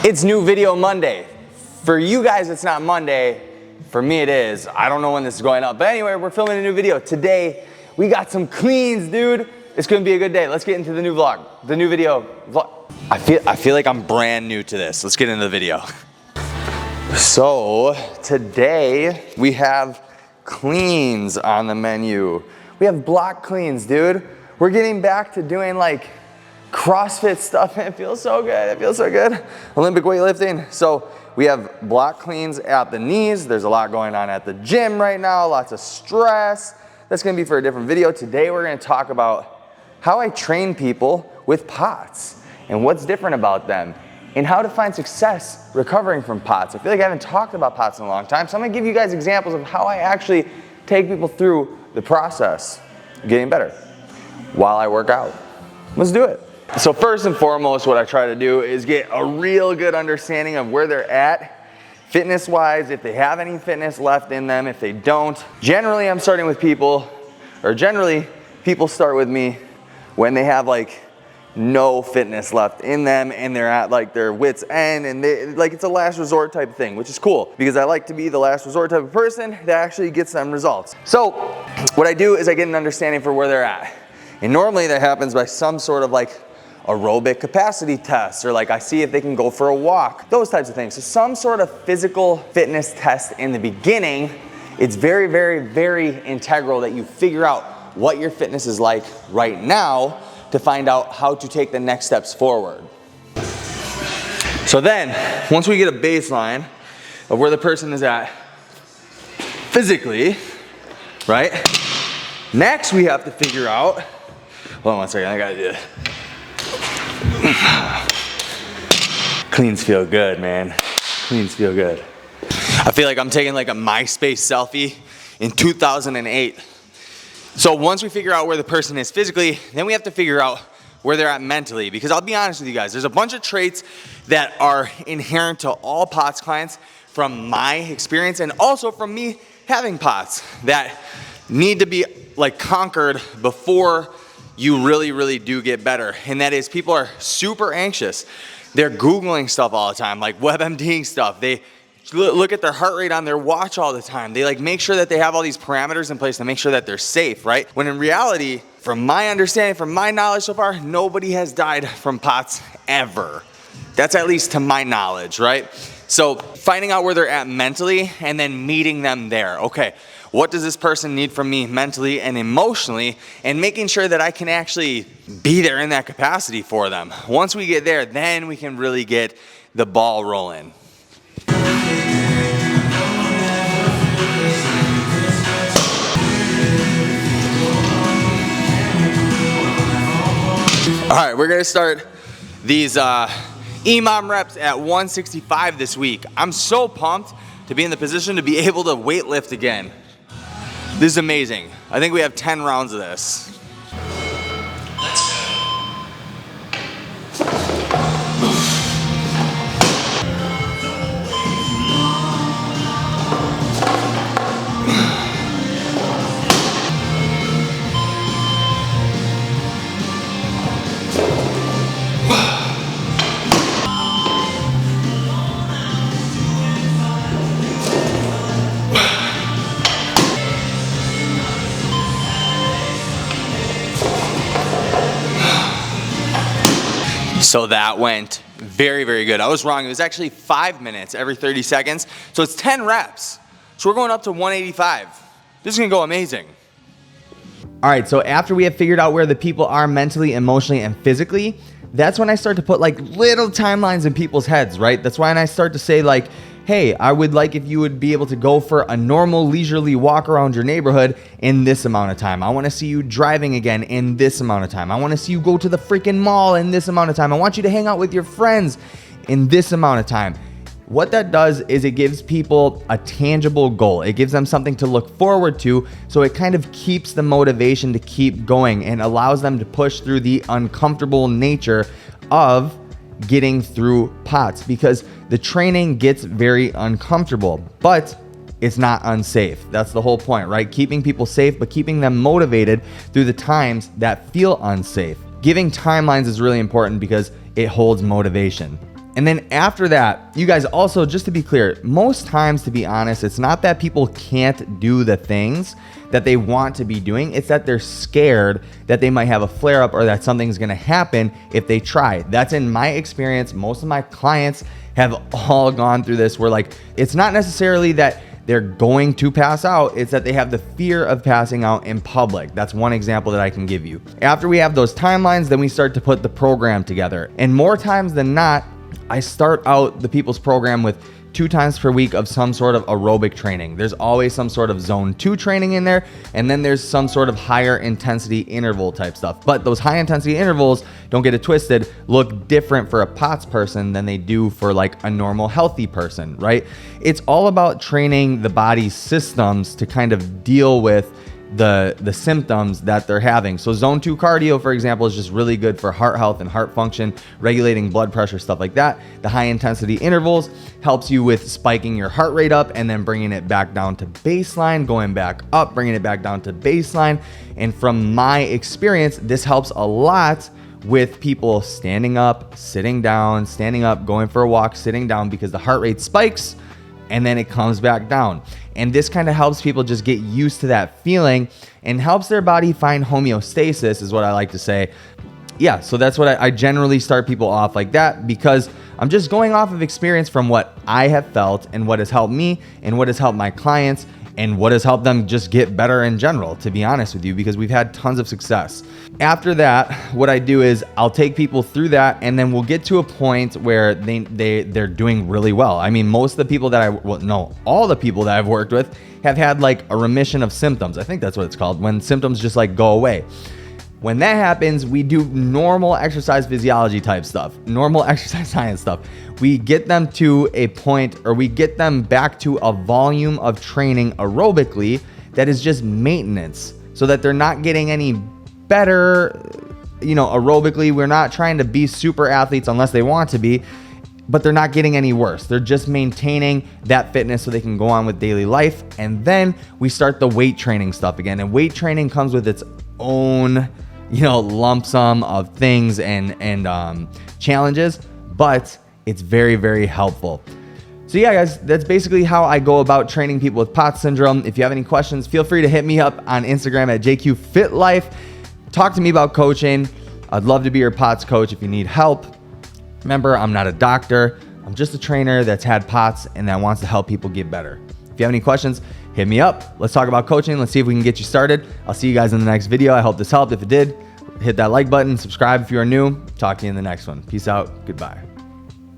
It's new video Monday. For you guys, it's not Monday. For me, it is. I don't know when this is going up. But anyway, we're filming a new video. Today, we got some cleans, dude. It's gonna be a good day. Let's get into the new vlog, the new video vlog. I feel like I'm brand new to this. Let's get into the video. So, today, we have cleans on the menu. We have block cleans, dude. We're getting back to doing like CrossFit stuff. It feels so good. It feels so good. Olympic weightlifting. So we have block cleans at the knees. There's a lot going on at the gym right now. Lots of stress. That's gonna be for a different video. Today we're gonna talk about how I train people with POTS and what's different about them and how to find success recovering from POTS. I feel like I haven't talked about POTS in a long time. So I'm gonna give you guys examples of how I actually take people through the process of getting better while I work out. Let's do it. So first and foremost, what I try to do is get a real good understanding of where they're at fitness-wise, if they have any fitness left in them, if they don't. Generally, I'm starting with people, or generally, people start with me when they have like no fitness left in them and they're at like their wit's end and they, like it's a last resort type of thing, which is cool because I like to be the last resort type of person that actually gets them results. So what I do is I get an understanding for where they're at. And normally that happens by some sort of like aerobic capacity tests, or like I see if they can go for a walk, those types of things. So some sort of physical fitness test in the beginning. It's very, very, very integral that you figure out what your fitness is like right now to find out how to take the next steps forward. So then, once we get a baseline of where the person is at physically, right? Next we have to figure out, hold on one second, I gotta do it. Cleans feel good, man. Cleans feel good. I feel like I'm taking like a MySpace selfie in 2008. So once we figure out where the person is physically, then we have to figure out where they're at mentally. Because I'll be honest with you guys, there's a bunch of traits that are inherent to all POTS clients from my experience and also from me having POTS that need to be like conquered before you really, really do get better. And that is people are super anxious. They're Googling stuff all the time, like WebMDing stuff. They look at their heart rate on their watch all the time. They like make sure that they have all these parameters in place to make sure that they're safe, right? When in reality, from my understanding, from my knowledge so far, nobody has died from POTS ever. That's at least to my knowledge, right? So finding out where they're at mentally and then meeting them there. Okay, what does this person need from me mentally and emotionally, and making sure that I can actually be there in that capacity for them. Once we get there, then we can really get the ball rolling. All right, we're gonna start these EMOM reps at 165 this week. I'm so pumped to be in the position to be able to weight lift again. This is amazing. I think we have 10 rounds of this. So that went very, very good. I was wrong. It was actually 5 minutes every 30 seconds. So it's 10 reps. So we're going up to 185. This is gonna go amazing. All right, so after we have figured out where the people are mentally, emotionally, and physically, that's when I start to put like little timelines in people's heads, right? That's when I start to say like, hey, I would like if you would be able to go for a normal leisurely walk around your neighborhood in this amount of time. I want to see you driving again in this amount of time. I want to see you go to the freaking mall in this amount of time. I want you to hang out with your friends in this amount of time. What that does is it gives people a tangible goal. It gives them something to look forward to, so it kind of keeps the motivation to keep going and allows them to push through the uncomfortable nature of getting through POTS, because the training gets very uncomfortable, but it's not unsafe. That's the whole point, right? Keeping people safe, but keeping them motivated through the times that feel unsafe. Giving timelines is really important because it holds motivation. And then after that, you guys also, just to be clear, most times, to be honest, it's not that people can't do the things that they want to be doing. It's that they're scared that they might have a flare up or that something's gonna happen if they try. That's in my experience. Most of my clients have all gone through this where like, it's not necessarily that they're going to pass out, it's that they have the fear of passing out in public. That's one example that I can give you. After we have those timelines, then we start to put the program together. And more times than not, I start out the people's program with 2 times per week of some sort of aerobic training. There's always some sort of zone 2 training in there, and then there's some sort of higher intensity interval type stuff. But those high intensity intervals, don't get it twisted, look different for a POTS person than they do for like a normal healthy person, right? It's all about training the body's systems to kind of deal with the symptoms that they're having. So zone 2 cardio, for example, is just really good for heart health and heart function, regulating blood pressure, stuff like that. The high intensity intervals helps you with spiking your heart rate up and then bringing it back down to baseline, going back up, bringing it back down to baseline. And from my experience, this helps a lot with people standing up, sitting down, standing up, going for a walk, sitting down, because the heart rate spikes and then it comes back down. And this kind of helps people just get used to that feeling and helps their body find homeostasis, is what I like to say. Yeah, so that's what I generally start people off like that, because I'm just going off of experience from what I have felt and what has helped me and what has helped my clients and what has helped them just get better in general, to be honest with you, because we've had tons of success. After that, what I do is I'll take people through that, and then we'll get to a point where they're doing really well. I mean, most of the people that all the people that I've worked with have had like a remission of symptoms. I think that's what it's called, when symptoms just like go away. When that happens, we do normal exercise physiology type stuff, normal exercise science stuff. We get them to a point, or we get them back to a volume of training aerobically that is just maintenance, so that they're not getting any better, aerobically. We're not trying to be super athletes unless they want to be, but they're not getting any worse. They're just maintaining that fitness so they can go on with daily life. And then we start the weight training stuff again. And weight training comes with its own lump sum of things and challenges, but it's very, very helpful. So yeah, guys, that's basically how I go about training people with POTS syndrome. If you have any questions, feel free to hit me up on Instagram at JQFitLife. Talk to me about coaching. I'd love to be your POTS coach if you need help. Remember, I'm not a doctor. I'm just a trainer that's had POTS and that wants to help people get better. If you have any questions, hit me up. Let's talk about coaching. Let's see if we can get you started. I'll see you guys in the next video. I hope this helped. If it did, hit that like button, subscribe if you are new. Talk to you in the next one. Peace out. Goodbye.